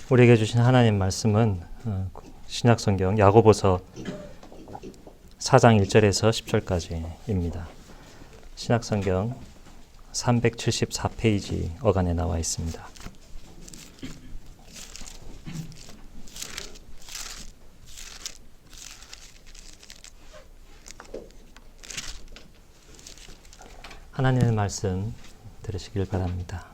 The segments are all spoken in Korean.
우리에게 주신 하나님 말씀은 신약성경 야고보서 4장 1절에서 10절까지입니다. 신약성경 374페이지 어간에 나와 있습니다. 하나님의 말씀 들으시길 바랍니다.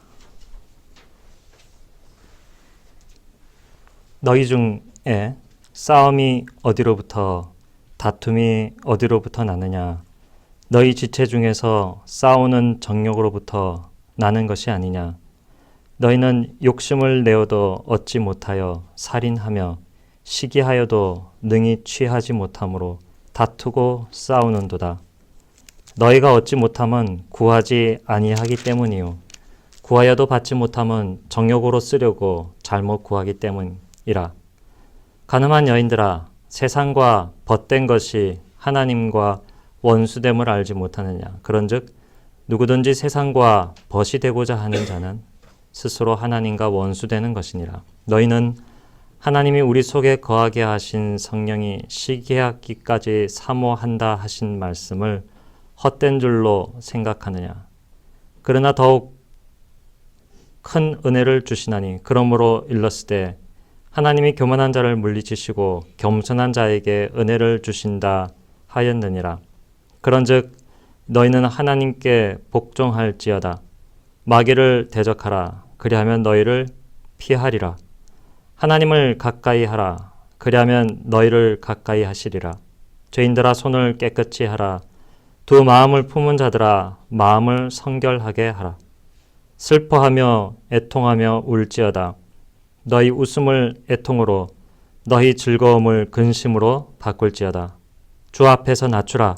너희 중에 싸움이 어디로부터 다툼이 어디로부터 나느냐? 너희 지체 중에서 싸우는 정욕으로부터 나는 것이 아니냐? 너희는 욕심을 내어도 얻지 못하여 살인하며 시기하여도 능히 취하지 못함으로 다투고 싸우는도다. 너희가 얻지 못함은 구하지 아니하기 때문이요 구하여도 받지 못함은 정욕으로 쓰려고 잘못 구하기 때문이라. 가늠한 여인들아, 세상과 벗된 것이 하나님과 원수됨을 알지 못하느냐? 그런즉 누구든지 세상과 벗이 되고자 하는 자는 스스로 하나님과 원수되는 것이니라. 너희는 하나님이 우리 속에 거하게 하신 성령이 시기하기까지 사모한다 하신 말씀을 헛된 줄로 생각하느냐? 그러나 더욱 큰 은혜를 주시나니 그러므로 일렀으되 하나님이 교만한 자를 물리치시고 겸손한 자에게 은혜를 주신다 하였느니라. 그런즉 너희는 하나님께 복종할지어다. 마귀를 대적하라. 그리하면 너희를 피하리라. 하나님을 가까이 하라. 그리하면 너희를 가까이 하시리라. 죄인들아, 손을 깨끗이 하라. 두 마음을 품은 자들아, 마음을 성결하게 하라. 슬퍼하며 애통하며 울지어다. 너희 웃음을 애통으로, 너희 즐거움을 근심으로 바꿀지어다. 주 앞에서 낮추라.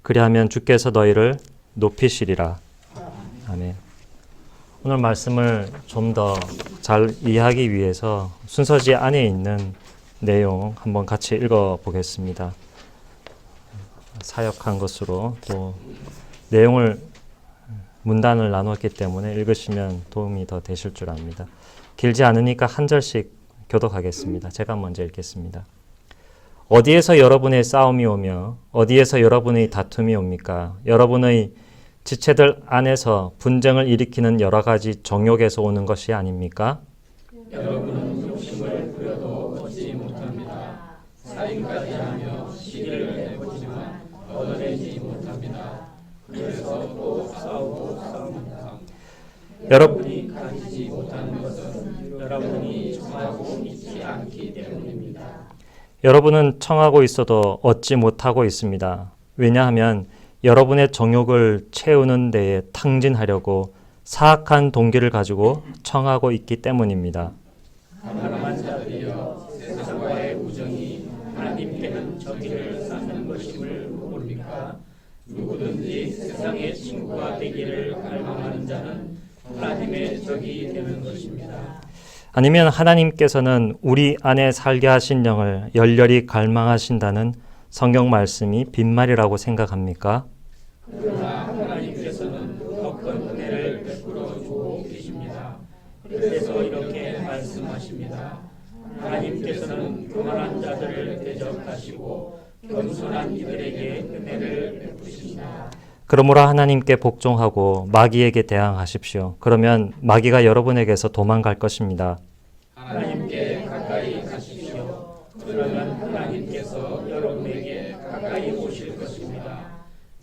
그리하면 주께서 너희를 높이시리라. 아멘. 오늘 말씀을 좀 더 잘 이해하기 위해서 순서지 안에 있는 내용 한번 같이 읽어보겠습니다. 사역한 것으로 또 내용을 문단을 나눴기 때문에 읽으시면 도움이 더 되실 줄 압니다. 길지 않으니까 한 절씩 교독하겠습니다. 제가 먼저 읽겠습니다. 어디에서 여러분의 싸움이 오며 어디에서 여러분의 다툼이 옵니까? 여러분의 지체들 안에서 분쟁을 일으키는 여러 가지 정욕에서 오는 것이 아닙니까? 여러분은 욕심을 부려도 얻지 못합니다. 살인까지 하며 시기를 내보지만 얻어내지 못합니다. 그래서 또 싸우고 싸웁니다. 여러분이 가지지 못하는 것은 여러분이 청하고 있지 않기 때문입니다. 여러분은 청하고 있어도 얻지 못하고 있습니다. 왜냐하면 여러분의 정욕을 채우는 데에 탕진하려고 사악한 동기를 가지고 청하고 있기 때문입니다. 가난한 자들이여, 세상과의 우정이 하나님께는 적기를 쌓는 것임을 모릅니까? 누구든지 세상의 친구가 되기를 갈망하는 자는 하나님의 적이 되는 것입니다. 아니면 하나님께서는 우리 안에 살게 하신 영을 열렬히 갈망하신다는 성경 말씀이 빈말이라고 생각합니까? 그러나 하나님께서는 더 큰 은혜를 베풀어 주고 계십니다. 그래서 이렇게 말씀하십니다. 하나님께서는 교만한 자들을 대적하시고 겸손한 이들에게 은혜를 베푸신다. 그러므로 하나님께 복종하고 마귀에게 대항하십시오. 그러면 마귀가 여러분에게서 도망갈 것입니다. 하나님께 가까이 가십시오. 그러면 하나님께서 여러분에게 가까이 오실 것입니다.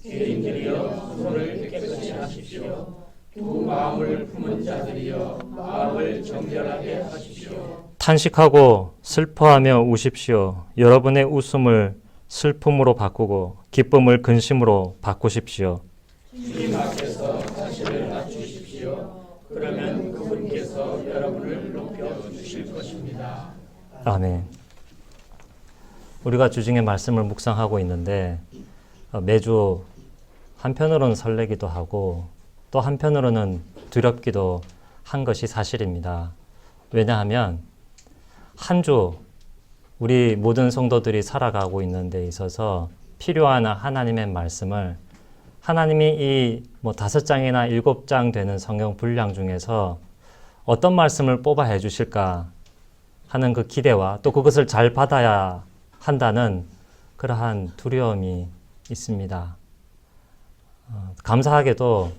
죄인들이여, 손을 깨끗이 하십시오. 두 마음을 품은 자들이여, 마음을 정결하게 하십시오. 탄식하고 슬퍼하며 우십시오. 여러분의 웃음을 슬픔으로 바꾸고 기쁨을 근심으로 바꾸십시오. 주님 앞에서 자신을 낮추십시오. 그러면 그분께서 여러분을 높여주실 것입니다. 아멘. 우리가 주중에 말씀을 묵상하고 있는데 매주 한편으로는 설레기도 하고 또 한편으로는 두렵기도 한 것이 사실입니다. 왜냐하면 한 주 우리 모든 성도들이 살아가고 있는 데 있어서 필요한 하나님의 말씀을 하나님이 이 5장이나 7장 되는 성경 분량 중에서 어떤 말씀을 뽑아 해주실까 하는 그 기대와 또 그것을 잘 받아야 한다는 그러한 두려움이 있습니다. 감사하게도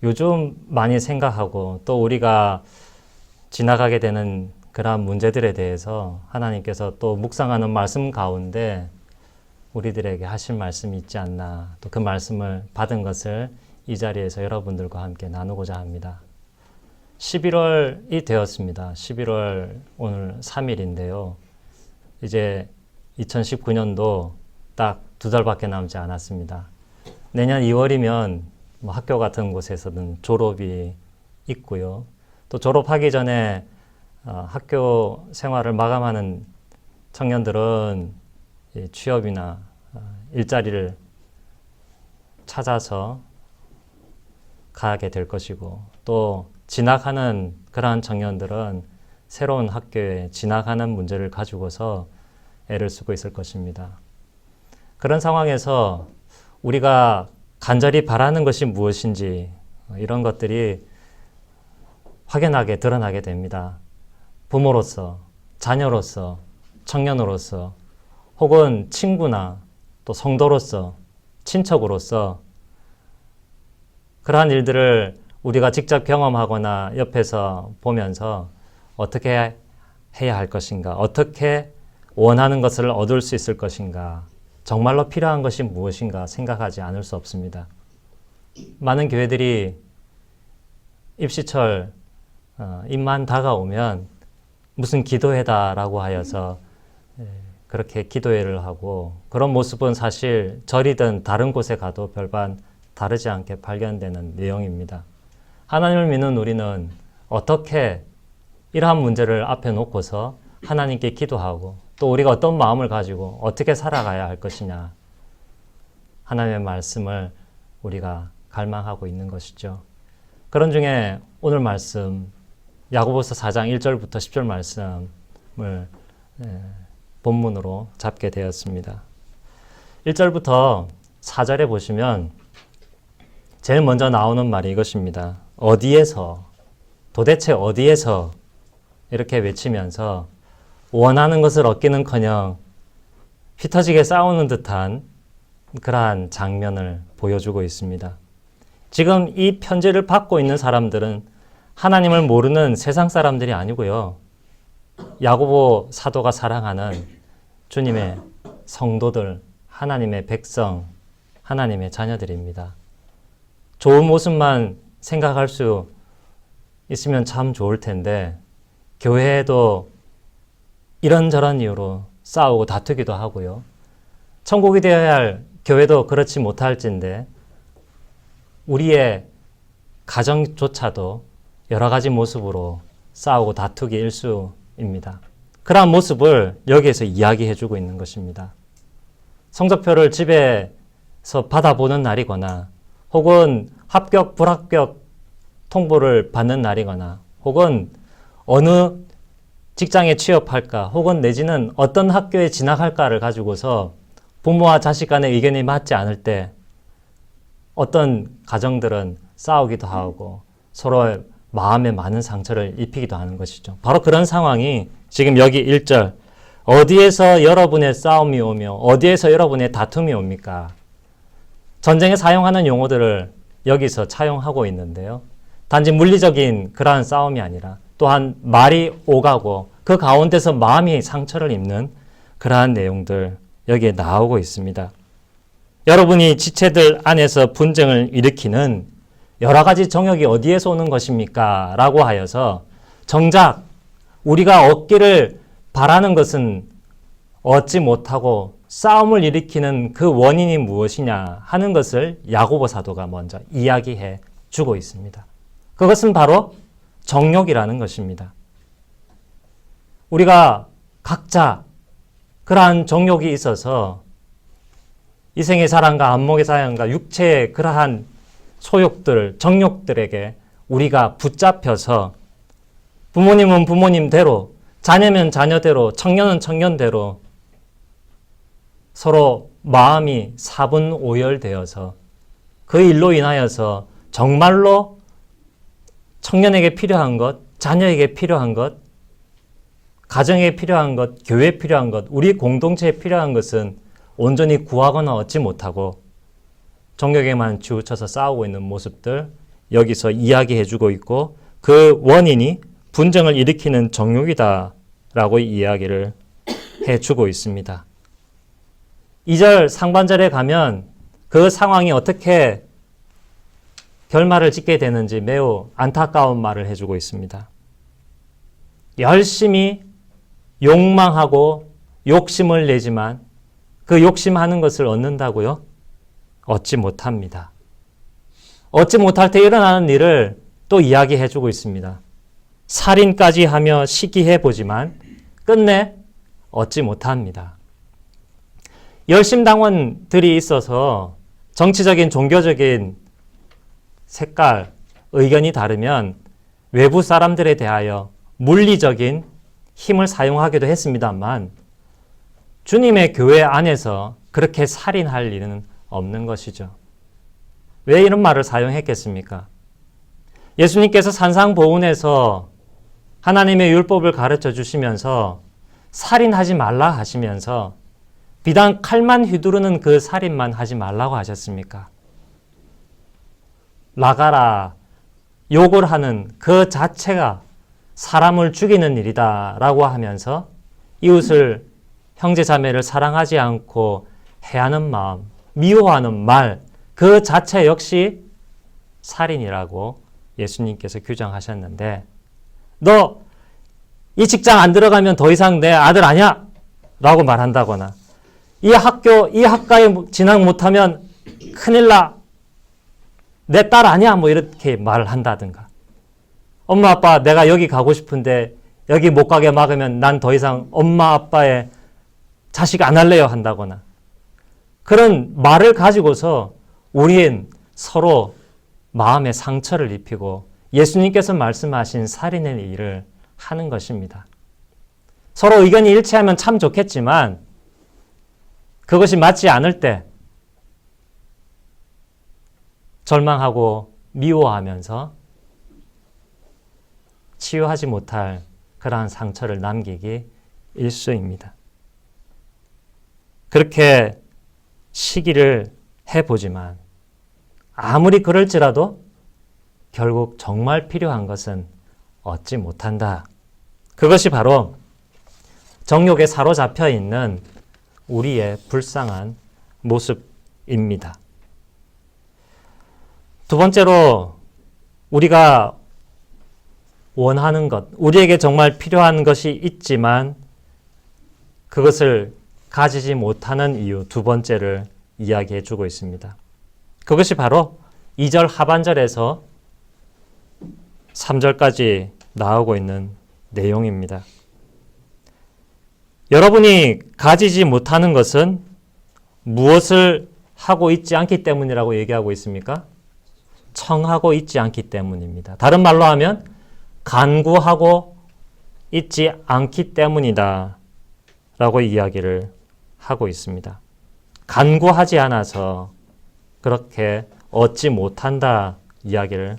요즘 많이 생각하고 또 우리가 지나가게 되는 그러한 문제들에 대해서 하나님께서 또 묵상하는 말씀 가운데 우리들에게 하신 말씀이 있지 않나, 또 그 말씀을 받은 것을 이 자리에서 여러분들과 함께 나누고자 합니다. 11월이 되었습니다. 11월 오늘 3일인데요. 이제 2019년도 딱 2달밖에 남지 않았습니다. 내년 2월이면 뭐 학교 같은 곳에서는 졸업이 있고요. 또 졸업하기 전에 학교 생활을 마감하는 청년들은 취업이나 일자리를 찾아서 가게 될 것이고, 또 진학하는 그러한 청년들은 새로운 학교에 진학하는 문제를 가지고서 애를 쓰고 있을 것입니다. 그런 상황에서 우리가 간절히 바라는 것이 무엇인지 이런 것들이 확연하게 드러나게 됩니다. 부모로서, 자녀로서, 청년으로서, 혹은 친구나 또 성도로서, 친척으로서 그러한 일들을 우리가 직접 경험하거나 옆에서 보면서 어떻게 해야 할 것인가, 어떻게 원하는 것을 얻을 수 있을 것인가, 정말로 필요한 것이 무엇인가 생각하지 않을 수 없습니다. 많은 교회들이 입시철 입만 다가오면 무슨 기도회다라고 하여서 그렇게 기도회를 하고, 그런 모습은 사실 절이든 다른 곳에 가도 별반 다르지 않게 발견되는 내용입니다. 하나님을 믿는 우리는 어떻게 이러한 문제를 앞에 놓고서 하나님께 기도하고 또 우리가 어떤 마음을 가지고 어떻게 살아가야 할 것이냐, 하나님의 말씀을 우리가 갈망하고 있는 것이죠. 그런 중에 오늘 말씀 야고보서 4장 1절부터 10절 말씀을 본문으로 잡게 되었습니다. 1절부터 4절에 보시면 제일 먼저 나오는 말이 이것입니다. 어디에서, 도대체 어디에서, 이렇게 외치면서 원하는 것을 얻기는커녕 피 터지게 싸우는 듯한 그러한 장면을 보여주고 있습니다. 지금 이 편지를 받고 있는 사람들은 하나님을 모르는 세상 사람들이 아니고요, 야고보 사도가 사랑하는 주님의 성도들, 하나님의 백성, 하나님의 자녀들입니다. 좋은 모습만 생각할 수 있으면 참 좋을 텐데, 교회에도 이런저런 이유로 싸우고 다투기도 하고요, 천국이 되어야 할 교회도 그렇지 못할진데 우리의 가정조차도 여러 가지 모습으로 싸우고 다투기 일수입니다. 그러한 모습을 여기에서 이야기해주고 있는 것입니다. 성적표를 집에서 받아보는 날이거나, 혹은 합격, 불합격 통보를 받는 날이거나, 혹은 어느 직장에 취업할까, 혹은 내지는 어떤 학교에 진학할까를 가지고서 부모와 자식 간의 의견이 맞지 않을 때 어떤 가정들은 싸우기도 하고 서로의 마음에 많은 상처를 입히기도 하는 것이죠. 바로 그런 상황이 지금 여기 1절, 어디에서 여러분의 싸움이 오며 어디에서 여러분의 다툼이 옵니까? 전쟁에 사용하는 용어들을 여기서 차용하고 있는데요, 단지 물리적인 그러한 싸움이 아니라 또한 말이 오가고 그 가운데서 마음이 상처를 입는 그러한 내용들 여기에 나오고 있습니다. 여러분이 지체들 안에서 분쟁을 일으키는 여러 가지 정욕이 어디에서 오는 것입니까? 라고 하여서 정작 우리가 얻기를 바라는 것은 얻지 못하고 싸움을 일으키는 그 원인이 무엇이냐 하는 것을 야고보 사도가 먼저 이야기해 주고 있습니다. 그것은 바로 정욕이라는 것입니다. 우리가 각자 그러한 정욕이 있어서 이생의 사랑과 안목의 사랑과 육체의 그러한 소욕들, 정욕들에게 우리가 붙잡혀서 부모님은 부모님대로, 자녀면 자녀대로, 청년은 청년대로 서로 마음이 사분오열되어서 그 일로 인하여서 정말로 청년에게 필요한 것, 자녀에게 필요한 것, 가정에 필요한 것, 교회에 필요한 것, 우리 공동체에 필요한 것은 온전히 구하거나 얻지 못하고 정욕에만 치우쳐서 싸우고 있는 모습들 여기서 이야기해주고 있고 그 원인이 분쟁을 일으키는 정욕이다라고 이야기를 해주고 있습니다. 2절 상반절에 가면 그 상황이 어떻게 결말을 짓게 되는지 매우 안타까운 말을 해주고 있습니다. 열심히 욕망하고 욕심을 내지만 그 욕심하는 것을 얻는다고요? 얻지 못합니다. 얻지 못할 때 일어나는 일을 또 이야기해주고 있습니다. 살인까지 하며 시기해보지만 끝내 얻지 못합니다. 열심당원들이 있어서 정치적인 종교적인 색깔, 의견이 다르면 외부 사람들에 대하여 물리적인 힘을 사용하기도 했습니다만 주님의 교회 안에서 그렇게 살인할 일은 없는 것이죠. 왜 이런 말을 사용했겠습니까? 예수님께서 산상보훈에서 하나님의 율법을 가르쳐 주시면서 살인하지 말라 하시면서 비단 칼만 휘두르는 그 살인만 하지 말라고 하셨습니까? 나가라, 욕을 하는 그 자체가 사람을 죽이는 일이다 라고 하면서 이웃을 형제자매를 사랑하지 않고 해하는 마음, 미워하는 말, 그 자체 역시 살인이라고 예수님께서 규정하셨는데 너 이 직장 안 들어가면 더 이상 내 아들 아니야 라고 말한다거나 이 학교, 이 학과에 진학 못하면 큰일 나. 내 딸 아니야. 뭐 이렇게 말을 한다든가. 엄마, 아빠, 내가 여기 가고 싶은데 여기 못 가게 막으면 난 더 이상 엄마, 아빠의 자식 안 할래요. 한다거나. 그런 말을 가지고서 우리는 서로 마음의 상처를 입히고 예수님께서 말씀하신 살인의 일을 하는 것입니다. 서로 의견이 일치하면 참 좋겠지만 그것이 맞지 않을 때 절망하고 미워하면서 치유하지 못할 그러한 상처를 남기기 일쑤입니다. 그렇게 시기를 해보지만 아무리 그럴지라도 결국 정말 필요한 것은 얻지 못한다. 그것이 바로 정욕에 사로잡혀 있는 우리의 불쌍한 모습입니다. 두 번째로 우리가 원하는 것, 우리에게 정말 필요한 것이 있지만 그것을 가지지 못하는 이유 두 번째를 이야기해 주고 있습니다. 그것이 바로 2절 하반절에서 3절까지 나오고 있는 내용입니다. 여러분이 가지지 못하는 것은 무엇을 하고 있지 않기 때문이라고 얘기하고 있습니까? 청하고 있지 않기 때문입니다. 다른 말로 하면 간구하고 있지 않기 때문이다 라고 이야기를 하고 있습니다. 간구하지 않아서 그렇게 얻지 못한다 이야기를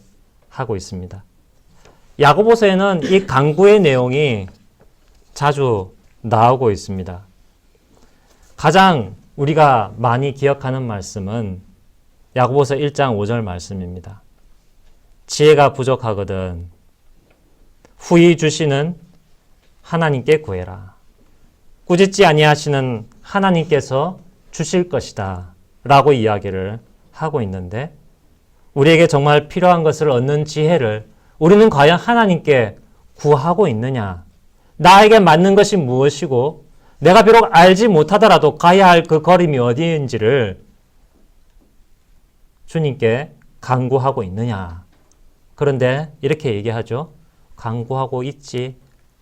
하고 있습니다. 야고보서에는 이 간구의 내용이 자주 나오고 있습니다. 가장 우리가 많이 기억하는 말씀은 야고보서 1장 5절 말씀입니다. 지혜가 부족하거든 후히 주시는 하나님께 구해라. 꾸짖지 아니하시는 하나님께서 주실 것이다 라고 이야기를 하고 있는데 우리에게 정말 필요한 것을 얻는 지혜를 우리는 과연 하나님께 구하고 있느냐? 나에게 맞는 것이 무엇이고 내가 비록 알지 못하더라도 가야 할 그 걸음이 어디인지를 주님께 간구하고 있느냐? 그런데 이렇게 얘기하죠. 간구하고 있지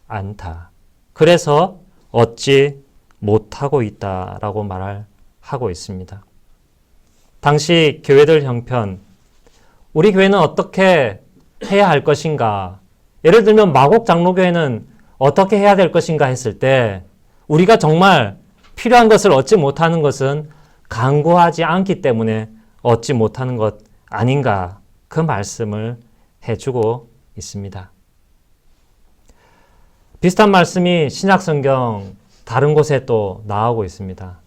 않다. 그래서 얻지 못하고 있다라고 말을 하고 있습니다. 당시 교회들 형편, 우리 교회는 어떻게 해야 할 것인가? 예를 들면 마곡 장로교회는 어떻게 해야 될 것인가 했을 때 우리가 정말 필요한 것을 얻지 못하는 것은 간구하지 않기 때문에 얻지 못하는 것 아닌가 그 말씀을 해주고 있습니다. 비슷한 말씀이 신약성경 다른 곳에 또 나오고 있습니다.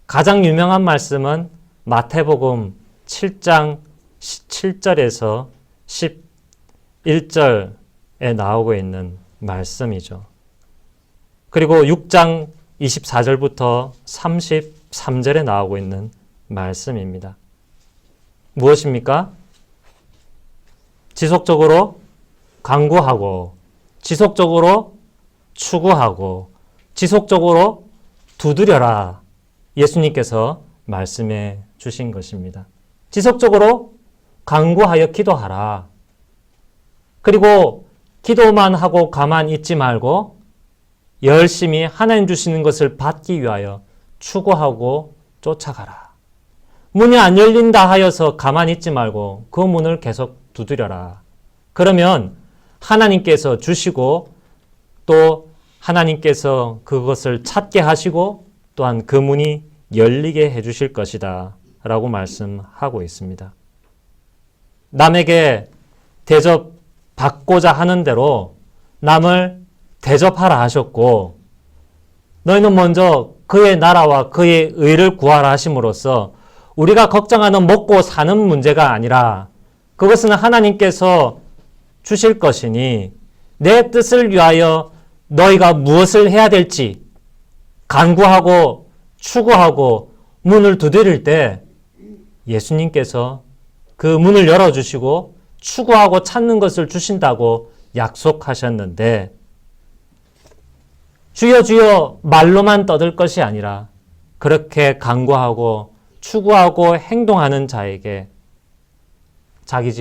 가장 유명한 말씀은 마태복음 7장 7절에서 11절에 나오고 있는 말씀이죠. 그리고 6장 24절부터 33절에 나오고 있는 말씀입니다. 무엇입니까? 지속적으로 강구하고, 지속적으로 추구하고, 지속적으로 두드려라. 예수님께서 말씀해 주신 것입니다. 지속적으로 강구하여 기도하라. 그리고 기도만 하고 가만 있지 말고 열심히 하나님 주시는 것을 받기 위하여 추구하고 쫓아가라. 문이 안 열린다 하여서 가만히 있지 말고 그 문을 계속 두드려라. 그러면 하나님께서 주시고 또 하나님께서 그것을 찾게 하시고 또한 그 문이 열리게 해주실 것이다 라고 말씀하고 있습니다. 남에게 대접받고자 하는 대로 남을 대접하라 하셨고, 너희는 먼저 그의 나라와 그의 의를 구하라 하심으로써 우리가 걱정하는 먹고 사는 문제가 아니라 그것은 하나님께서 주실 것이니 내 뜻을 위하여 너희가 무엇을 해야 될지 간구하고 추구하고 문을 두드릴 때 예수님께서 그 문을 열어주시고 추구하고 찾는 것을 주신다고 약속하셨는데, 주여 주여 말로만 떠들 것이 아니라 그렇게 간구하고 추구하고 행동하는 자에게 자기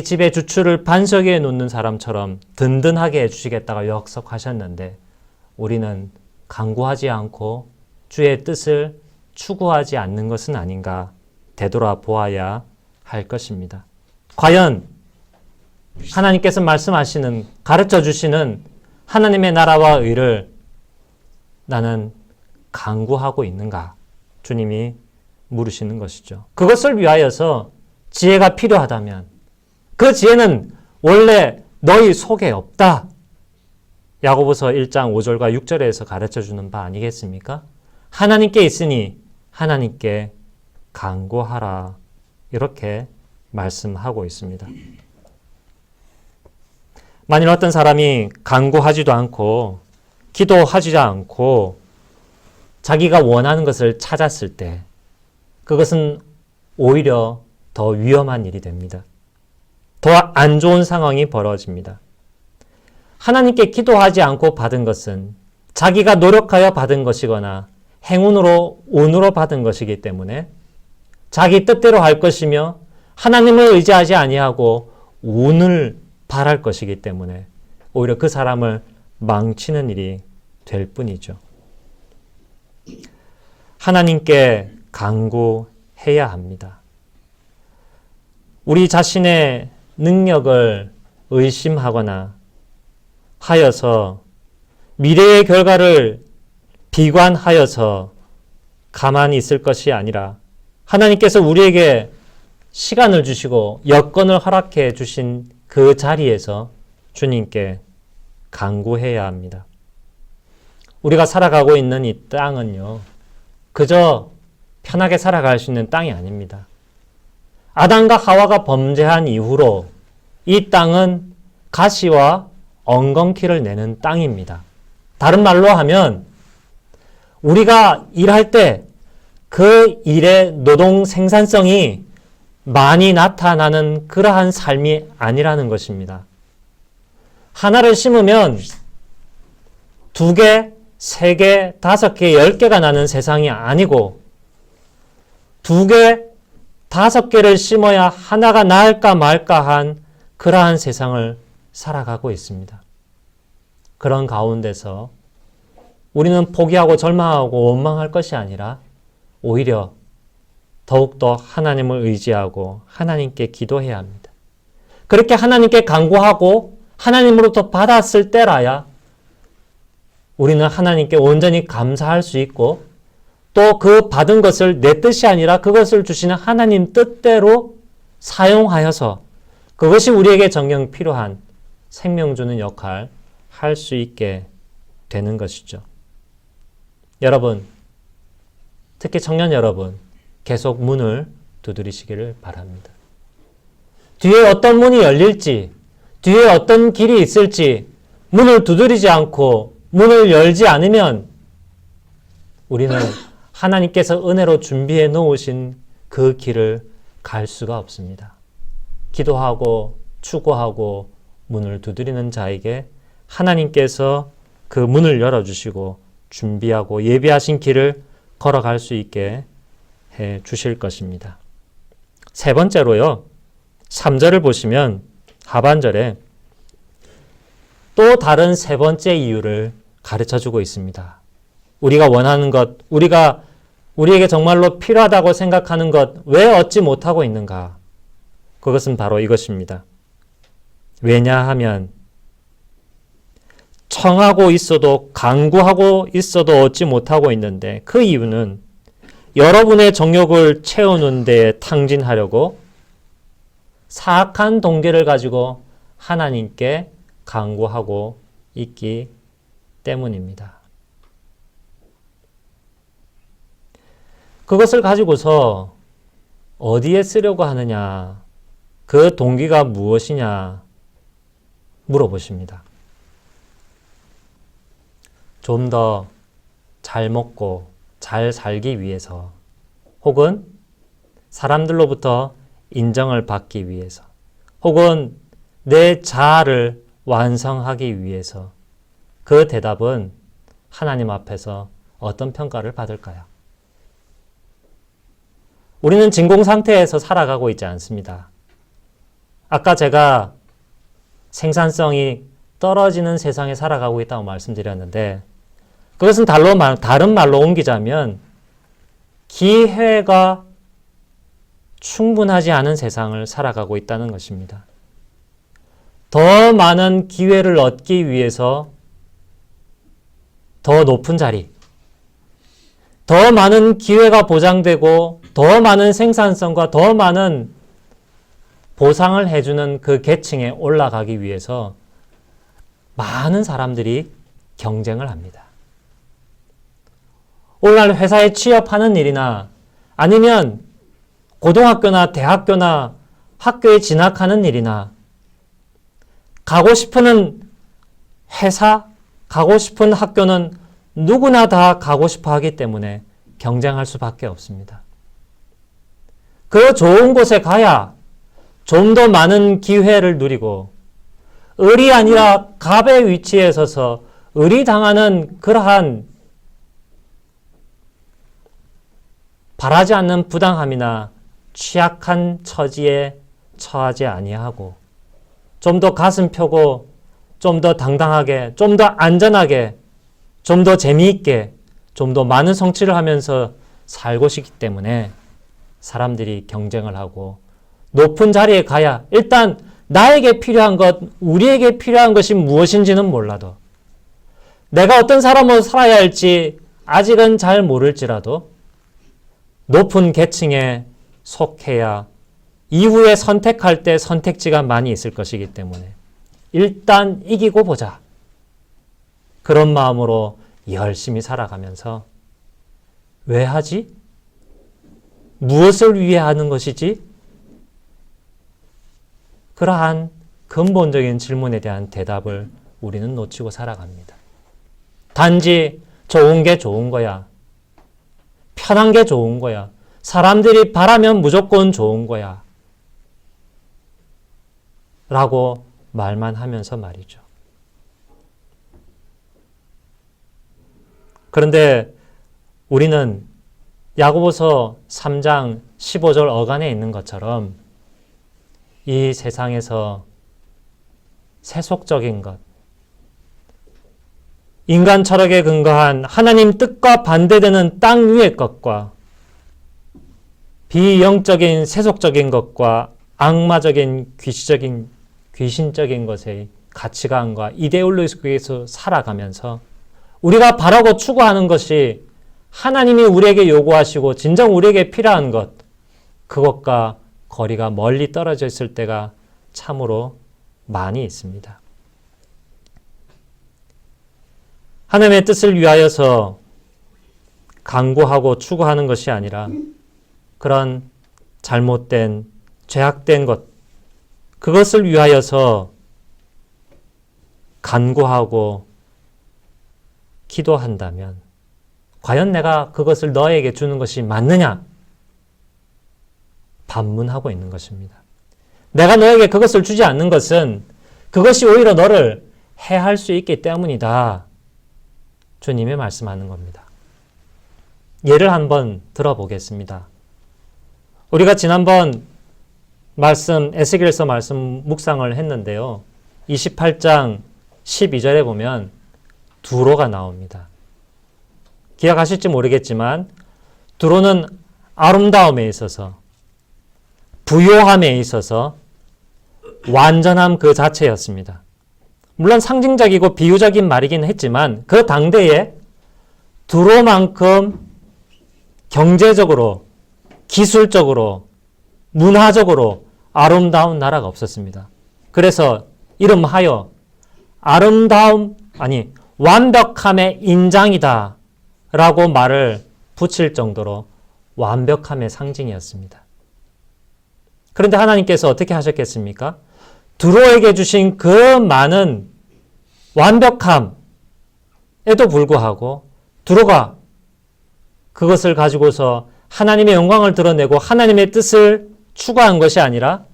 집의 주추를 반석 위에 놓는 사람처럼 든든하게 해주시겠다고 약속하셨는데, 우리는 간구하지 않고 주의 뜻을 추구하지 않는 것은 아닌가 되돌아보아야 할 것입니다. 과연 하나님께서 말씀하시는, 가르쳐 주시는 하나님의 나라와 의를 나는 간구하고 있는가? 주님이 물으시는 것이죠. 그것을 위하여서 지혜가 필요하다면 그 지혜는 원래 너희 속에 없다. 야고보서 1장 5절과 6절에서 가르쳐 주는 바 아니겠습니까? 하나님께 있으니 하나님께 간구하라. 이렇게 말씀하고 있습니다. 만일 어떤 사람이 간구하지도 않고 기도하지도 않고 자기가 원하는 것을 찾았을 때 그것은 오히려 더 위험한 일이 됩니다. 더 안 좋은 상황이 벌어집니다. 하나님께 기도하지 않고 받은 것은 자기가 노력하여 받은 것이거나 행운으로, 운으로 받은 것이기 때문에 자기 뜻대로 할 것이며 하나님을 의지하지 아니하고 운을 바랄 것이기 때문에 오히려 그 사람을 망치는 일이 될 뿐이죠. 하나님께 간구해야 합니다. 우리 자신의 능력을 의심하거나 하여서 미래의 결과를 비관하여서 가만히 있을 것이 아니라 하나님께서 우리에게 시간을 주시고 여건을 허락해 주신 그 자리에서 주님께 간구해야 합니다. 우리가 살아가고 있는 이 땅은요, 그저 편하게 살아갈 수 있는 땅이 아닙니다. 아담과 하와가 범죄한 이후로 이 땅은 가시와 엉겅퀴를 내는 땅입니다. 다른 말로 하면 우리가 일할 때 그 일의 노동 생산성이 많이 나타나는 그러한 삶이 아니라는 것입니다. 하나를 심으면 2개, 3개, 5개, 10개가 나는 세상이 아니고 2개, 5개를 심어야 하나가 나을까 말까 한 그러한 세상을 살아가고 있습니다. 그런 가운데서 우리는 포기하고 절망하고 원망할 것이 아니라 오히려 더욱더 하나님을 의지하고 하나님께 기도해야 합니다. 그렇게 하나님께 간구하고 하나님으로부터 받았을 때라야 우리는 하나님께 온전히 감사할 수 있고 또 그 받은 것을 내 뜻이 아니라 그것을 주시는 하나님 뜻대로 사용하여서 그것이 우리에게 정녕 필요한 생명 주는 역할 할 수 있게 되는 것이죠. 여러분, 특히 청년 여러분, 계속 문을 두드리시기를 바랍니다. 뒤에 어떤 문이 열릴지, 뒤에 어떤 길이 있을지 문을 두드리지 않고 문을 열지 않으면 우리는 하나님께서 은혜로 준비해 놓으신 그 길을 갈 수가 없습니다. 기도하고 추구하고 문을 두드리는 자에게 하나님께서 그 문을 열어주시고 준비하고 예비하신 길을 걸어갈 수 있게 해 주실 것입니다. 세 번째로요. 3절을 보시면 하반절에 또 다른 세 번째 이유를 가르쳐 주고 있습니다. 우리가 원하는 것, 우리에게 정말로 필요하다고 생각하는 것, 왜 얻지 못하고 있는가? 그것은 바로 이것입니다. 왜냐하면 청하고 있어도 간구하고 있어도 얻지 못하고 있는데 그 이유는 여러분의 정욕을 채우는 데에 탕진하려고 사악한 동기를 가지고 하나님께 간구하고 있기 때문입니다. 그것을 가지고서 어디에 쓰려고 하느냐, 그 동기가 무엇이냐 물어보십니다. 좀 더 잘 먹고 잘 살기 위해서, 혹은 사람들로부터 인정을 받기 위해서, 혹은 내 자아를 완성하기 위해서, 그 대답은 하나님 앞에서 어떤 평가를 받을까요? 우리는 진공 상태에서 살아가고 있지 않습니다. 아까 제가 생산성이 떨어지는 세상에 살아가고 있다고 말씀드렸는데 그것은 다른 말로 옮기자면 기회가 충분하지 않은 세상을 살아가고 있다는 것입니다. 더 많은 기회를 얻기 위해서 더 높은 자리, 더 많은 기회가 보장되고 더 많은 생산성과 더 많은 보상을 해주는 그 계층에 올라가기 위해서 많은 사람들이 경쟁을 합니다. 오늘날 회사에 취업하는 일이나 아니면 고등학교나 대학교나 학교에 진학하는 일이나 가고 싶은 회사, 가고 싶은 학교는 누구나 다 가고 싶어 하기 때문에 경쟁할 수밖에 없습니다. 그 좋은 곳에 가야 좀 더 많은 기회를 누리고 을이 아니라 갑의 위치에 서서 을이 당하는 그러한 바라지 않는 부당함이나 취약한 처지에 처하지 아니하고 좀 더 가슴 펴고 좀 더 당당하게, 좀 더 안전하게, 좀 더 재미있게, 좀 더 많은 성취를 하면서 살고 싶기 때문에 사람들이 경쟁을 하고 높은 자리에 가야 일단 나에게 필요한 것, 우리에게 필요한 것이 무엇인지는 몰라도 내가 어떤 사람으로 살아야 할지 아직은 잘 모를지라도 높은 계층에 속해야 이후에 선택할 때 선택지가 많이 있을 것이기 때문에 일단 이기고 보자. 그런 마음으로 열심히 살아가면서 왜 하지? 무엇을 위해 하는 것이지? 그러한 근본적인 질문에 대한 대답을 우리는 놓치고 살아갑니다. 단지 좋은 게 좋은 거야. 편한 게 좋은 거야. 사람들이 바라면 무조건 좋은 거야. 라고 말만 하면서 말이죠. 그런데 우리는 야고보서 3장 15절 어간에 있는 것처럼 이 세상에서 세속적인 것, 인간 철학에 근거한 하나님 뜻과 반대되는 땅 위의 것과 비영적인 세속적인 것과 악마적인 귀신적인 것의 가치관과 이데올로기 속에서 살아가면서 우리가 바라고 추구하는 것이 하나님이 우리에게 요구하시고 진정 우리에게 필요한 것, 그것과 거리가 멀리 떨어져 있을 때가 참으로 많이 있습니다. 하나님의 뜻을 위하여서 강구하고 추구하는 것이 아니라 그런 잘못된, 죄악된 것, 그것을 위하여서 간구하고 기도한다면 과연 내가 그것을 너에게 주는 것이 맞느냐? 반문하고 있는 것입니다. 내가 너에게 그것을 주지 않는 것은 그것이 오히려 너를 해할 수 있기 때문이다. 주님이 말씀하는 겁니다. 예를 한번 들어보겠습니다. 우리가 지난번 에스겔서 말씀 묵상을 했는데요. 28장 12절에 보면 두로가 나옵니다. 기억하실지 모르겠지만 두로는 아름다움에 있어서, 부요함에 있어서 완전함 그 자체였습니다. 물론 상징적이고 비유적인 말이긴 했지만 그 당대에 두로만큼 경제적으로, 기술적으로, 문화적으로 아름다운 나라가 없었습니다. 그래서 이름하여 완벽함의 인장이다 라고 말을 붙일 정도로 완벽함의 상징이었습니다. 그런데 하나님께서 어떻게 하셨겠습니까? 두로에게 주신 그 많은 완벽함에도 불구하고 두로가 그것을 가지고서 하나님의 영광을 드러내고 하나님의 뜻을 추구한 것이 아니라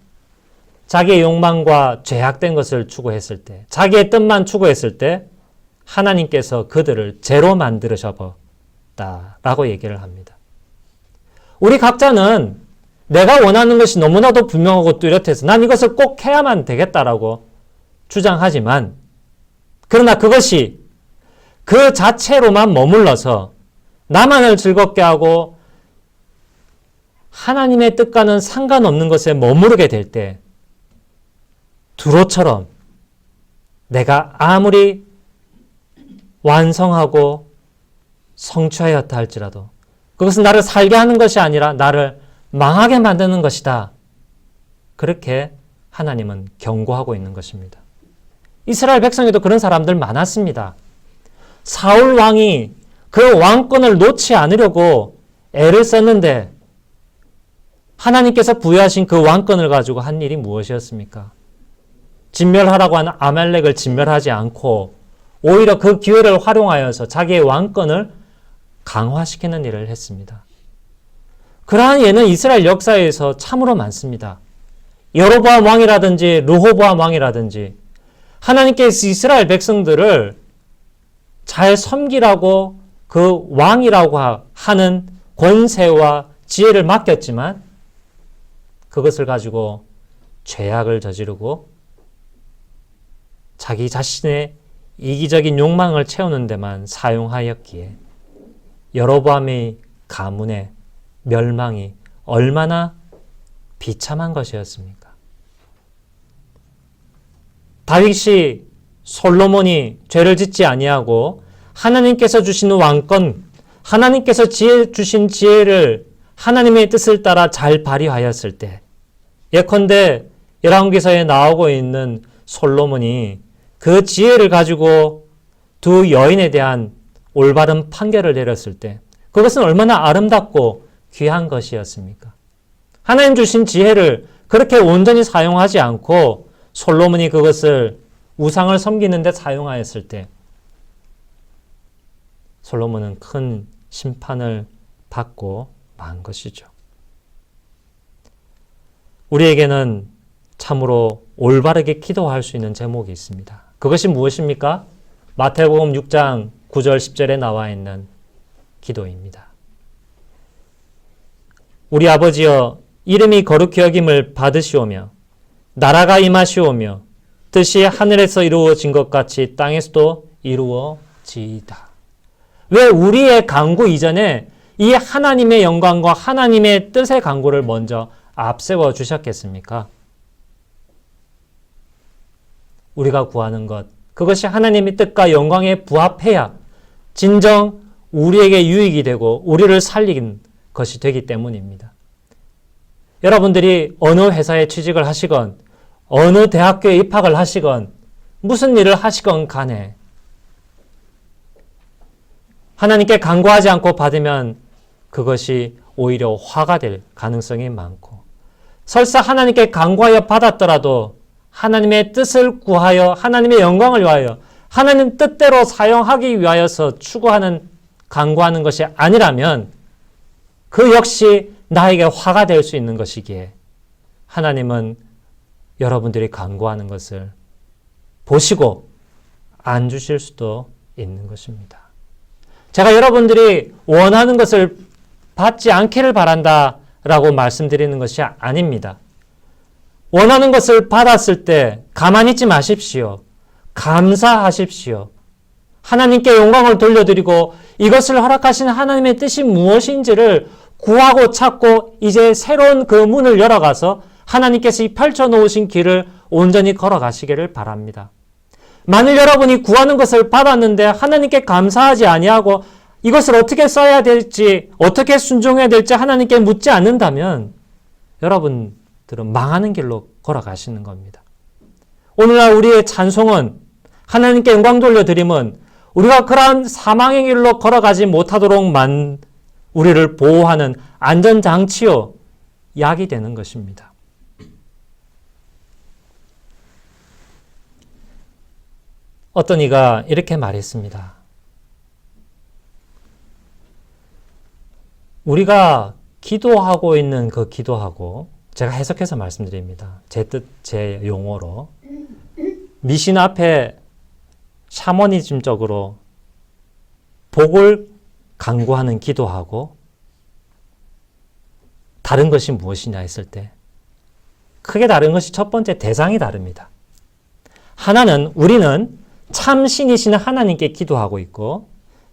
자기의 욕망과 죄악된 것을 추구했을 때, 자기의 뜻만 추구했을 때 하나님께서 그들을 죄로 만드셨다라고 얘기를 합니다. 우리 각자는 내가 원하는 것이 너무나도 분명하고 뚜렷해서 난 이것을 꼭 해야만 되겠다라고 주장하지만, 그러나 그것이 그 자체로만 머물러서 나만을 즐겁게 하고 하나님의 뜻과는 상관없는 것에 머무르게 될 때 두로처럼 내가 아무리 완성하고 성취하였다 할지라도 그것은 나를 살게 하는 것이 아니라 나를 망하게 만드는 것이다. 그렇게 하나님은 경고하고 있는 것입니다. 이스라엘 백성에도 그런 사람들 많았습니다. 사울 왕이 그 왕권을 놓지 않으려고 애를 썼는데 하나님께서 부여하신 그 왕권을 가지고 한 일이 무엇이었습니까? 진멸하라고 하는 아말렉을 진멸하지 않고 오히려 그 기회를 활용하여서 자기의 왕권을 강화시키는 일을 했습니다. 그러한 예는 이스라엘 역사에서 참으로 많습니다. 여로보암 왕이라든지 르호보암 왕이라든지 하나님께서 이스라엘 백성들을 잘 섬기라고 그 왕이라고 하는 권세와 지혜를 맡겼지만 그것을 가지고 죄악을 저지르고 자기 자신의 이기적인 욕망을 채우는 데만 사용하였기에 여로보암의 가문의 멸망이 얼마나 비참한 것이었습니까? 다윗이 솔로몬이 죄를 짓지 아니하고 하나님께서 주시는 왕권, 하나님께서 주신 지혜를 하나님의 뜻을 따라 잘 발휘하였을 때 예컨대 열왕기서에 나오고 있는 솔로몬이 그 지혜를 가지고 두 여인에 대한 올바른 판결을 내렸을 때 그것은 얼마나 아름답고 귀한 것이었습니까? 하나님 주신 지혜를 그렇게 온전히 사용하지 않고 솔로몬이 그것을 우상을 섬기는 데 사용하였을 때 솔로몬은 큰 심판을 받고 만 것이죠. 우리에게는 참으로 올바르게 기도할 수 있는 제목이 있습니다. 그것이 무엇입니까? 마태복음 6장 9절 10절에 나와 있는 기도입니다. 우리 아버지여 이름이 거룩히 여김을 받으시오며 나라가 임하시오며 뜻이 하늘에서 이루어진 것 같이 땅에서도 이루어지이다. 왜 우리의 간구 이전에 이 하나님의 영광과 하나님의 뜻의 간구를 먼저 앞세워 주셨겠습니까? 우리가 구하는 것, 그것이 하나님의 뜻과 영광에 부합해야 진정 우리에게 유익이 되고 우리를 살리는 것이 되기 때문입니다. 여러분들이 어느 회사에 취직을 하시건 어느 대학교에 입학을 하시건 무슨 일을 하시건 간에 하나님께 간구하지 않고 받으면 그것이 오히려 화가 될 가능성이 많고, 설사 하나님께 간구하여 받았더라도 하나님의 뜻을 구하여 하나님의 영광을 위하여 하나님 뜻대로 사용하기 위하여서 추구하는 간구하는 것이 아니라면 그 역시 나에게 화가 될 수 있는 것이기에 하나님은 여러분들이 간구하는 것을 보시고 안 주실 수도 있는 것입니다. 제가 여러분들이 원하는 것을 받지 않기를 바란다라고 말씀드리는 것이 아닙니다. 원하는 것을 받았을 때 가만히 있지 마십시오. 감사하십시오. 하나님께 영광을 돌려드리고 이것을 허락하신 하나님의 뜻이 무엇인지를 구하고 찾고 이제 새로운 그 문을 열어가서 하나님께서 이 펼쳐놓으신 길을 온전히 걸어가시기를 바랍니다. 만일 여러분이 구하는 것을 받았는데 하나님께 감사하지 아니하고 이것을 어떻게 써야 될지, 어떻게 순종해야 될지 하나님께 묻지 않는다면 여러분들은 망하는 길로 걸어가시는 겁니다. 오늘날 우리의 찬송은, 하나님께 영광 돌려드림은 우리가 그러한 사망의 길로 걸어가지 못하도록 우리를 보호하는 안전장치요, 약이 되는 것입니다. 어떤 이가 이렇게 말했습니다. 우리가 기도하고 있는 그 기도하고, 제가 해석해서 말씀드립니다. 제 뜻, 제 용어로. 미신 앞에 샤머니즘적으로 복을 간구하는 기도하고 다른 것이 무엇이냐 했을 때 크게 다른 것이 첫 번째 대상이 다릅니다. 하나는 우리는 참 신이신 하나님께 기도하고 있고,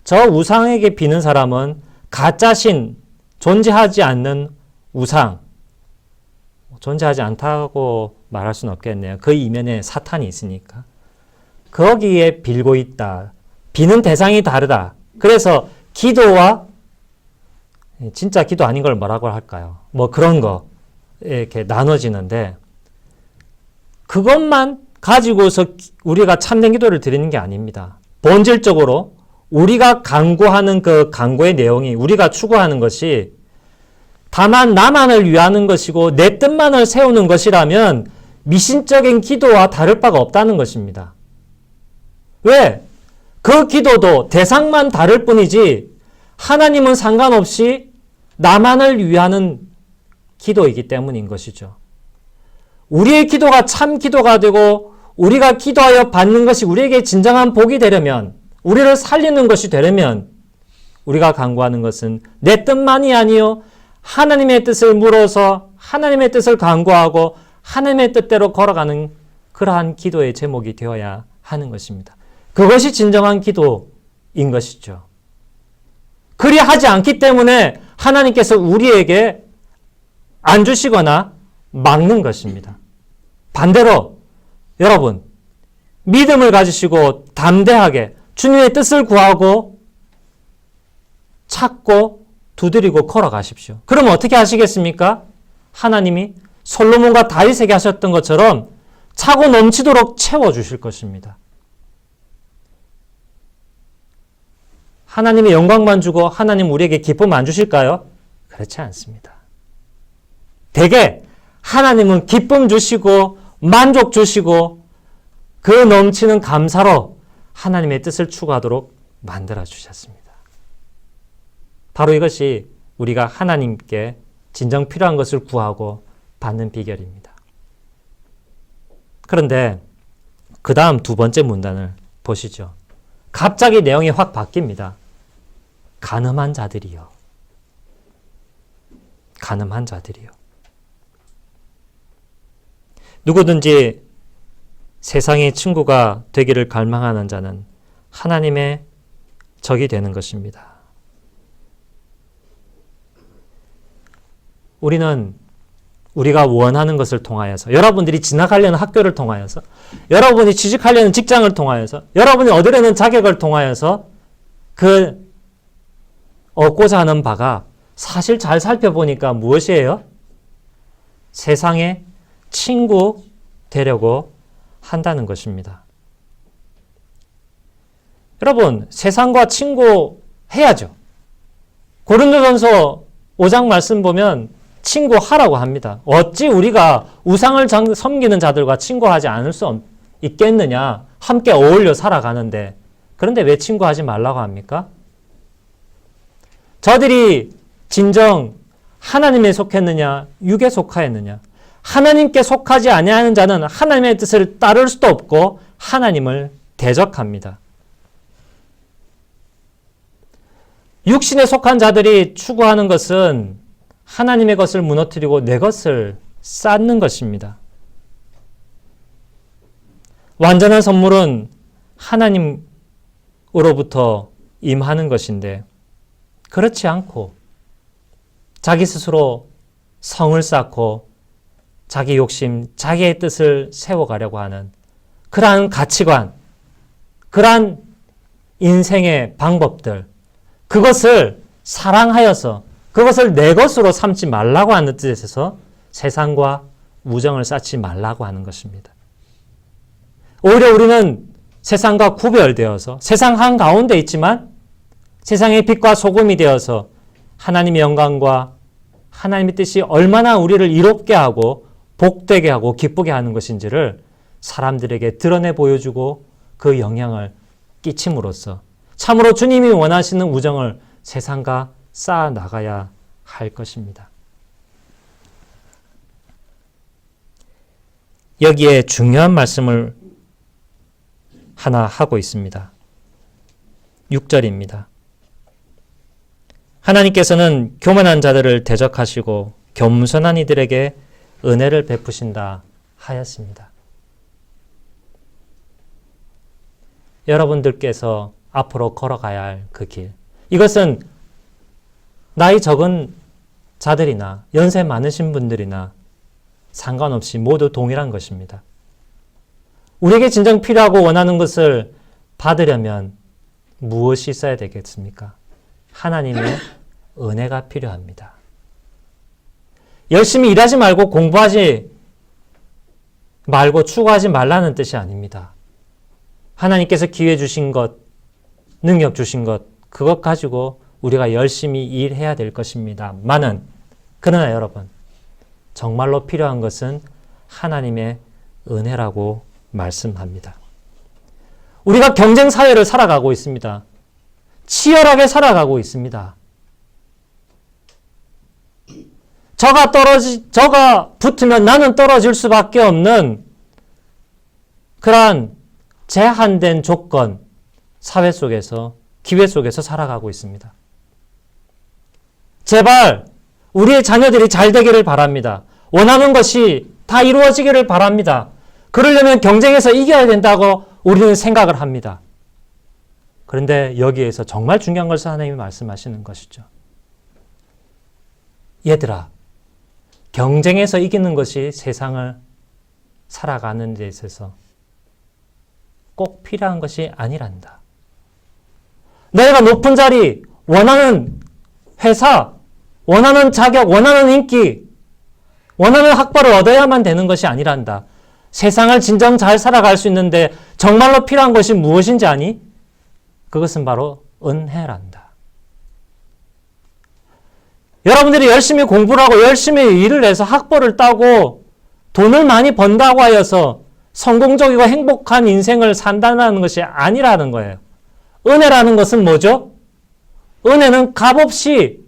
저 우상에게 비는 사람은 가짜신, 존재하지 않는 우상, 존재하지 않다고 말할 수는 없겠네요. 그 이면에 사탄이 있으니까. 거기에 빌고 있다. 비는 대상이 다르다. 그래서 기도와 진짜 기도 아닌 걸 뭐라고 할까요? 뭐 그런 거 이렇게 나눠지는데, 그것만 가지고서 우리가 참된 기도를 드리는 게 아닙니다. 본질적으로 우리가 간구하는 그 간구의 내용이, 우리가 추구하는 것이 다만 나만을 위하는 것이고 내 뜻만을 세우는 것이라면 미신적인 기도와 다를 바가 없다는 것입니다. 왜? 그 기도도 대상만 다를 뿐이지 하나님은 상관없이 나만을 위하는 기도이기 때문인 것이죠. 우리의 기도가 참 기도가 되고 우리가 기도하여 받는 것이 우리에게 진정한 복이 되려면, 우리를 살리는 것이 되려면 우리가 간구하는 것은 내 뜻만이 아니요 하나님의 뜻을 물어서 하나님의 뜻을 간구하고 하나님의 뜻대로 걸어가는 그러한 기도의 제목이 되어야 하는 것입니다. 그것이 진정한 기도인 것이죠. 그리하지 않기 때문에 하나님께서 우리에게 안 주시거나 막는 것입니다. 반대로 여러분, 믿음을 가지시고 담대하게 주님의 뜻을 구하고 찾고 두드리고 걸어가십시오. 그러면 어떻게 하시겠습니까? 하나님이 솔로몬과 다윗에게 하셨던 것처럼 차고 넘치도록 채워주실 것입니다. 하나님의 영광만 주고 하나님 우리에게 기쁨 안 주실까요? 그렇지 않습니다. 대개 하나님은 기쁨 주시고 만족 주시고 그 넘치는 감사로 하나님의 뜻을 추구하도록 만들어 주셨습니다. 바로 이것이 우리가 하나님께 진정 필요한 것을 구하고 받는 비결입니다. 그런데 그 다음 두 번째 문단을 보시죠. 갑자기 내용이 확 바뀝니다. 가늠한 자들이요. 가늠한 자들이요. 누구든지 세상의 친구가 되기를 갈망하는 자는 하나님의 적이 되는 것입니다. 우리는 우리가 원하는 것을 통하여서, 여러분들이 진학하려는 학교를 통하여서, 여러분이 취직하려는 직장을 통하여서, 여러분이 얻으려는 자격을 통하여서 그 얻고자 하는 바가 사실 잘 살펴보니까 무엇이에요? 세상의 친구 되려고 한다는 것입니다. 여러분, 세상과 친구 해야죠. 고린도전서 5장 말씀 보면 친구하라고 합니다. 어찌 우리가 우상을 섬기는 자들과 친구하지 않을 수 있겠느냐. 함께 어울려 살아가는데. 그런데 왜 친구하지 말라고 합니까? 저들이 진정 하나님에 속했느냐, 육에 속하였느냐. 하나님께 속하지 아니하는 자는 하나님의 뜻을 따를 수도 없고 하나님을 대적합니다. 육신에 속한 자들이 추구하는 것은 하나님의 것을 무너뜨리고 내 것을 쌓는 것입니다. 완전한 선물은 하나님으로부터 임하는 것인데 그렇지 않고 자기 스스로 성을 쌓고 자기 욕심, 자기의 뜻을 세워가려고 하는 그러한 가치관, 그러한 인생의 방법들, 그것을 사랑하여서 그것을 내 것으로 삼지 말라고 하는 뜻에서 세상과 우정을 쌓지 말라고 하는 것입니다. 오히려 우리는 세상과 구별되어서 세상 한가운데 있지만 세상의 빛과 소금이 되어서 하나님의 영광과 하나님의 뜻이 얼마나 우리를 이롭게 하고 복되게 하고 기쁘게 하는 것인지를 사람들에게 드러내 보여주고 그 영향을 끼침으로써 참으로 주님이 원하시는 우정을 세상과 쌓아 나가야 할 것입니다. 여기에 중요한 말씀을 하나 하고 있습니다. 6절입니다. 하나님께서는 교만한 자들을 대적하시고 겸손한 이들에게 은혜를 베푸신다 하였습니다. 여러분들께서 앞으로 걸어가야 할 그 길, 이것은 나이 적은 자들이나 연세 많으신 분들이나 상관없이 모두 동일한 것입니다. 우리에게 진정 필요하고 원하는 것을 받으려면 무엇이 있어야 되겠습니까? 하나님의 은혜가 필요합니다. 열심히 일하지 말고 공부하지 말고 추구하지 말라는 뜻이 아닙니다. 하나님께서 기회 주신 것, 능력 주신 것, 그것 가지고 우리가 열심히 일해야 될 것입니다. 그러나 여러분, 정말로 필요한 것은 하나님의 은혜라고 말씀합니다. 우리가 경쟁 사회를 살아가고 있습니다. 치열하게 살아가고 있습니다. 저가 붙으면 나는 떨어질 수밖에 없는 그러한 제한된 조건, 사회 속에서, 기회 속에서 살아가고 있습니다. 제발 우리의 자녀들이 잘 되기를 바랍니다. 원하는 것이 다 이루어지기를 바랍니다. 그러려면 경쟁에서 이겨야 된다고 우리는 생각을 합니다. 그런데 여기에서 정말 중요한 것을 하나님이 말씀하시는 것이죠. 얘들아, 경쟁에서 이기는 것이 세상을 살아가는 데 있어서 꼭 필요한 것이 아니란다. 너희가 높은 자리, 원하는 회사, 원하는 자격, 원하는 인기, 원하는 학벌을 얻어야만 되는 것이 아니란다. 세상을 진정 잘 살아갈 수 있는데 정말로 필요한 것이 무엇인지 아니? 그것은 바로 은혜란다. 여러분들이 열심히 공부를 하고 열심히 일을 해서 학벌을 따고 돈을 많이 번다고 하여서 성공적이고 행복한 인생을 산다는 것이 아니라는 거예요. 은혜라는 것은 뭐죠? 은혜는 값없이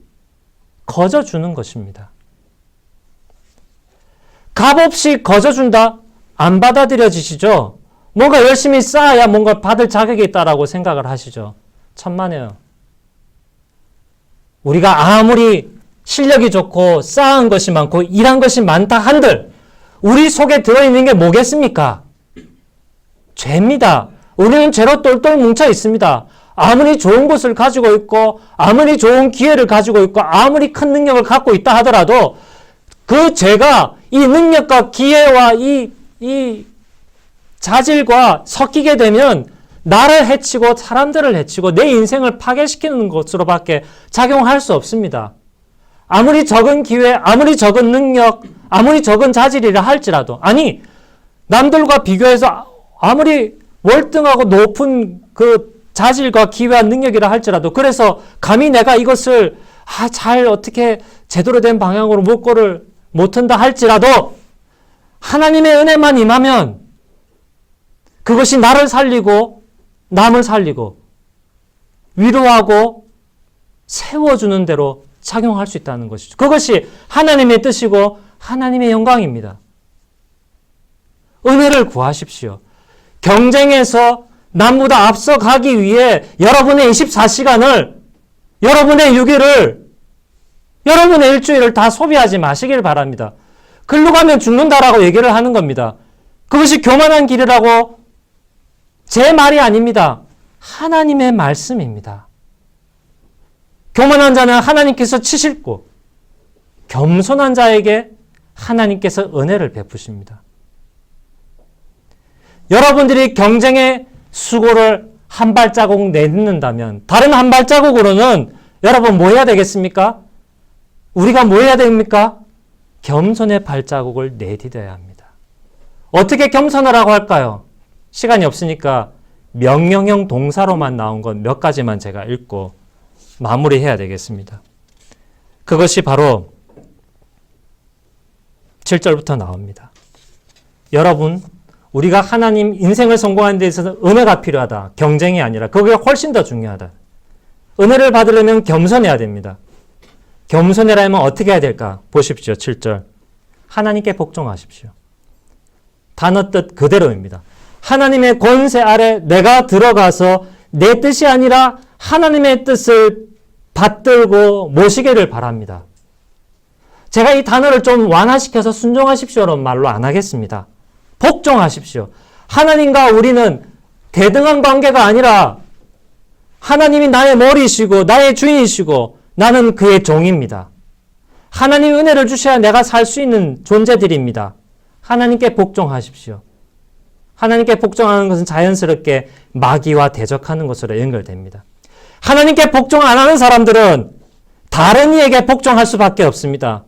거저주는 것입니다. 값없이 거저준다? 안 받아들여지시죠? 뭔가 열심히 쌓아야 뭔가 받을 자격이 있다라고 생각을 하시죠? 천만에요. 우리가 아무리 실력이 좋고 쌓은 것이 많고 일한 것이 많다 한들 우리 속에 들어있는 게 뭐겠습니까? 죄입니다. 우리는 죄로 똘똘 뭉쳐 있습니다. 아무리 좋은 것을 가지고 있고 아무리 좋은 기회를 가지고 있고 아무리 큰 능력을 갖고 있다 하더라도 그 죄가 이 능력과 기회와 이 자질과 섞이게 되면 나를 해치고 사람들을 해치고 내 인생을 파괴시키는 것으로밖에 작용할 수 없습니다. 아무리 적은 기회, 아무리 적은 능력, 아무리 적은 자질이라 할지라도 남들과 비교해서 아무리 월등하고 높은 그 자질과 기회와 능력이라 할지라도 그래서 감히 내가 이것을 잘 어떻게 제대로 된 방향으로 목고를 못한다 할지라도 하나님의 은혜만 임하면 그것이 나를 살리고 남을 살리고 위로하고 세워주는 대로 작용할 수 있다는 것이죠. 그것이 하나님의 뜻이고 하나님의 영광입니다. 은혜를 구하십시오. 경쟁에서 남보다 앞서가기 위해 여러분의 24시간을, 여러분의 6일을, 여러분의 일주일을 다 소비하지 마시길 바랍니다. 글로 가면 죽는다라고 얘기를 하는 겁니다. 그것이 교만한 길이라고 제 말이 아닙니다. 하나님의 말씀입니다. 교만한 자는 하나님께서 치실고 겸손한 자에게 하나님께서 은혜를 베푸십니다. 여러분들이 경쟁의 수고를 한 발자국 내딛는다면 다른 한 발자국으로는 여러분 뭐 해야 되겠습니까? 우리가 뭐 해야 됩니까? 겸손의 발자국을 내딛어야 합니다. 어떻게 겸손하라고 할까요? 시간이 없으니까 명령형 동사로만 나온 건 몇 가지만 제가 읽고 마무리해야 되겠습니다. 그것이 바로 7절부터 나옵니다. 여러분, 우리가 하나님 인생을 성공하는 데 있어서 은혜가 필요하다. 경쟁이 아니라 그게 훨씬 더 중요하다. 은혜를 받으려면 겸손해야 됩니다. 겸손해라면 어떻게 해야 될까? 보십시오. 7절. 하나님께 복종하십시오. 단어 뜻 그대로입니다. 하나님의 권세 아래 내가 들어가서 내 뜻이 아니라 하나님의 뜻을 받들고 모시기를 바랍니다. 제가 이 단어를 좀 완화시켜서 순종하십시오라는 말로 안 하겠습니다. 복종하십시오. 하나님과 우리는 대등한 관계가 아니라 하나님이 나의 머리이시고 나의 주인이시고 나는 그의 종입니다. 하나님 은혜를 주셔야 내가 살 수 있는 존재들입니다. 하나님께 복종하십시오. 하나님께 복종하는 것은 자연스럽게 마귀와 대적하는 것으로 연결됩니다. 하나님께 복종 안 하는 사람들은 다른 이에게 복종할 수밖에 없습니다.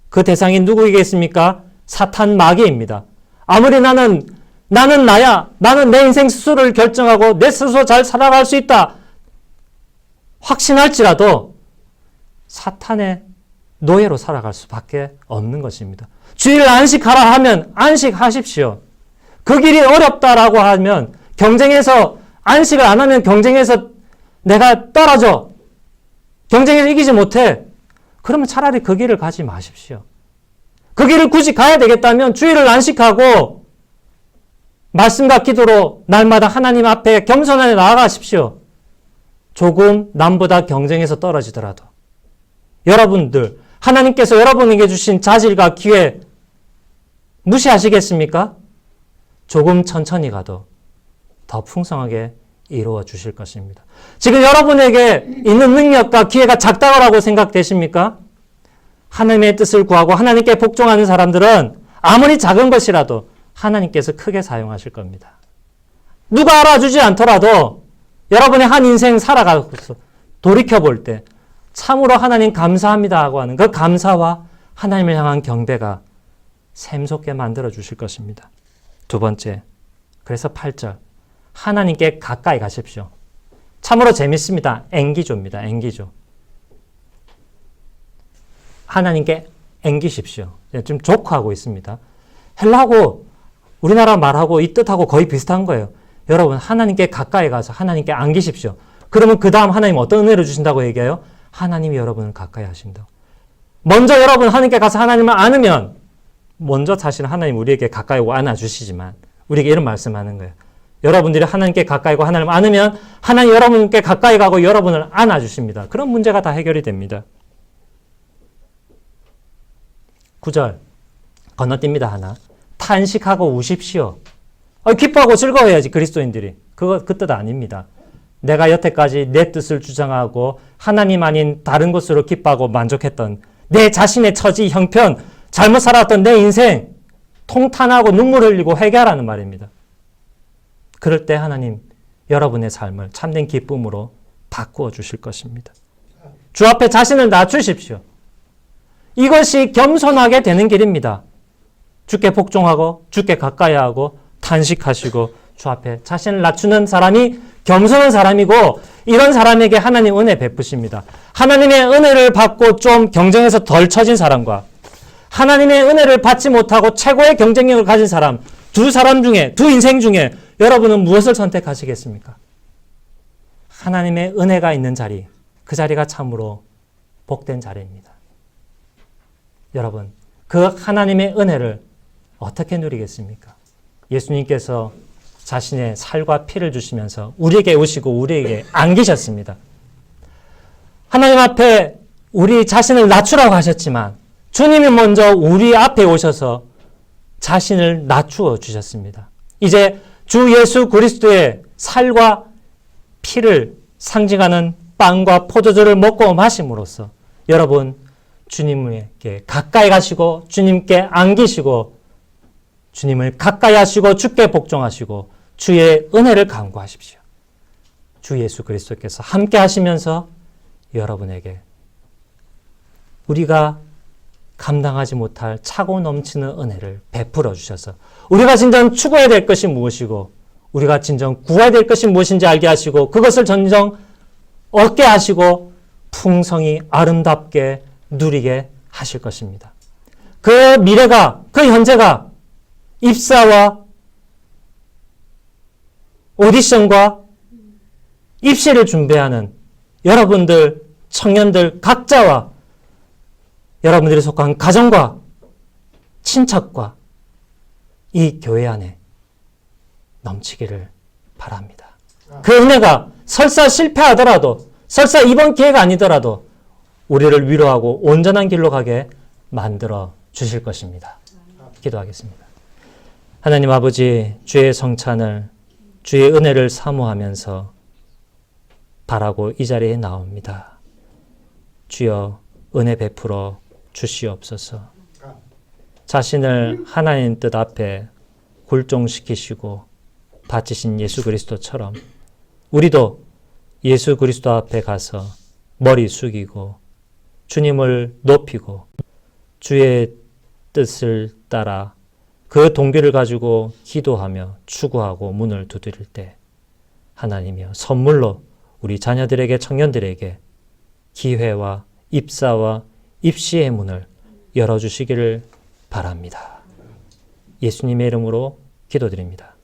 그 대상이 누구이겠습니까? 사탄 마귀입니다. 아무리 나는 나야, 나는 내 인생 스스로를 결정하고 내 스스로 잘 살아갈 수 있다 확신할지라도 사탄의 노예로 살아갈 수밖에 없는 것입니다. 주일 안식하라 하면 안식하십시오. 그 길이 어렵다라고 하면 경쟁에서 안식을 안 하면 경쟁에서 내가 떨어져. 경쟁에서 이기지 못해. 그러면 차라리 그 길을 가지 마십시오. 그 길을 굳이 가야 되겠다면 주일을 안식하고 말씀과 기도로 날마다 하나님 앞에 겸손하게 나아가십시오. 조금 남보다 경쟁에서 떨어지더라도 여러분들 하나님께서 여러분에게 주신 자질과 기회 무시하시겠습니까? 조금 천천히 가도 더 풍성하게 이루어 주실 것입니다. 지금 여러분에게 있는 능력과 기회가 작다고 생각되십니까? 하나님의 뜻을 구하고 하나님께 복종하는 사람들은 아무리 작은 것이라도 하나님께서 크게 사용하실 겁니다. 누가 알아주지 않더라도 여러분의 한 인생 살아가서 돌이켜볼 때 참으로 하나님 감사합니다 하고 하는 그 감사와 하나님을 향한 경배가 샘솟게 만들어 주실 것입니다. 두 번째, 그래서 8절. 하나님께 가까이 가십시오. 참으로 재밌습니다. 앵기조입니다. 앵기조. 하나님께 앵기십시오. 지금 조크하고 있습니다. 헬라하고 우리나라 말하고 이 뜻하고 거의 비슷한 거예요. 여러분 하나님께 가까이 가서 하나님께 안기십시오. 그러면 그 다음 하나님 어떤 은혜를 주신다고 얘기해요? 하나님이 여러분을 가까이 하신다고. 먼저 여러분 하나님께 가서 하나님을 안으면 먼저 사실 하나님 우리에게 가까이 오고 안아주시지만 우리에게 이런 말씀하는 거예요. 여러분들이 하나님께 가까이 가고 하나님을 안으면 하나님 여러분께 가까이 가고 여러분을 안아주십니다. 그런 문제가 다 해결이 됩니다. 9절 건너뜁니다. 하나. 탄식하고 우십시오. 기뻐하고 즐거워해야지 그리스도인들이. 그 뜻 아닙니다. 내가 여태까지 내 뜻을 주장하고 하나님 아닌 다른 것으로 기뻐하고 만족했던 내 자신의 처지, 형편, 잘못 살았던 내 인생 통탄하고 눈물 흘리고 회개하라는 말입니다. 그럴 때 하나님 여러분의 삶을 참된 기쁨으로 바꾸어 주실 것입니다. 주 앞에 자신을 낮추십시오. 이것이 겸손하게 되는 길입니다. 주께 복종하고 주께 가까이 하고 탄식하시고 주 앞에 자신을 낮추는 사람이 겸손한 사람이고 이런 사람에게 하나님 은혜 베푸십니다. 하나님의 은혜를 받고 좀 경쟁에서 덜 처진 사람과 하나님의 은혜를 받지 못하고 최고의 경쟁력을 가진 사람, 두 인생 중에 여러분은 무엇을 선택하시겠습니까? 하나님의 은혜가 있는 자리, 그 자리가 참으로 복된 자리입니다. 여러분, 그 하나님의 은혜를 어떻게 누리겠습니까? 예수님께서 자신의 살과 피를 주시면서 우리에게 오시고 우리에게 안기셨습니다. 하나님 앞에 우리 자신을 낮추라고 하셨지만 주님이 먼저 우리 앞에 오셔서 자신을 낮추어 주셨습니다. 이제 주 예수 그리스도의 살과 피를 상징하는 빵과 포도주를 먹고 마심으로써 여러분 주님에게 가까이 가시고 주님께 안기시고 주님을 가까이 하시고 주께 복종하시고 주의 은혜를 간구하십시오. 주 예수 그리스도께서 함께 하시면서 여러분에게 우리가 감당하지 못할 차고 넘치는 은혜를 베풀어 주셔서 우리가 진정 추구해야 될 것이 무엇이고 우리가 진정 구해야 될 것이 무엇인지 알게 하시고 그것을 진정 얻게 하시고 풍성히 아름답게 누리게 하실 것입니다. 그 미래가, 그 현재가 입사와 오디션과 입시를 준비하는 여러분들, 청년들 각자와 여러분들이 속한 가정과 친척과 이 교회 안에 넘치기를 바랍니다. 그 은혜가 설사 실패하더라도, 설사 이번 기회가 아니더라도 우리를 위로하고 온전한 길로 가게 만들어 주실 것입니다. 기도하겠습니다. 하나님 아버지, 주의 성찬을, 주의 은혜를 사모하면서 바라고 이 자리에 나옵니다. 주여 은혜 베풀어 주시옵소서. 자신을 하나님 뜻 앞에 굴종시키시고 바치신 예수 그리스도처럼 우리도 예수 그리스도 앞에 가서 머리 숙이고 주님을 높이고 주의 뜻을 따라 그 동기를 가지고 기도하며 추구하고 문을 두드릴 때 하나님이여 선물로 우리 자녀들에게 청년들에게 기회와 입사와 입시의 문을 열어주시기를 바랍니다. 예수님의 이름으로 기도드립니다.